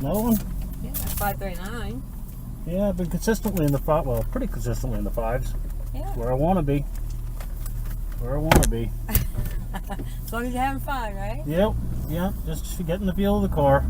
No one? Yeah, 539. Yeah, I've been consistently in the five. Well, pretty consistently in the fives. Yeah. Where I want to be. Where I want to be. As long as you're having fun, right? Yep. Just getting the feel of the car.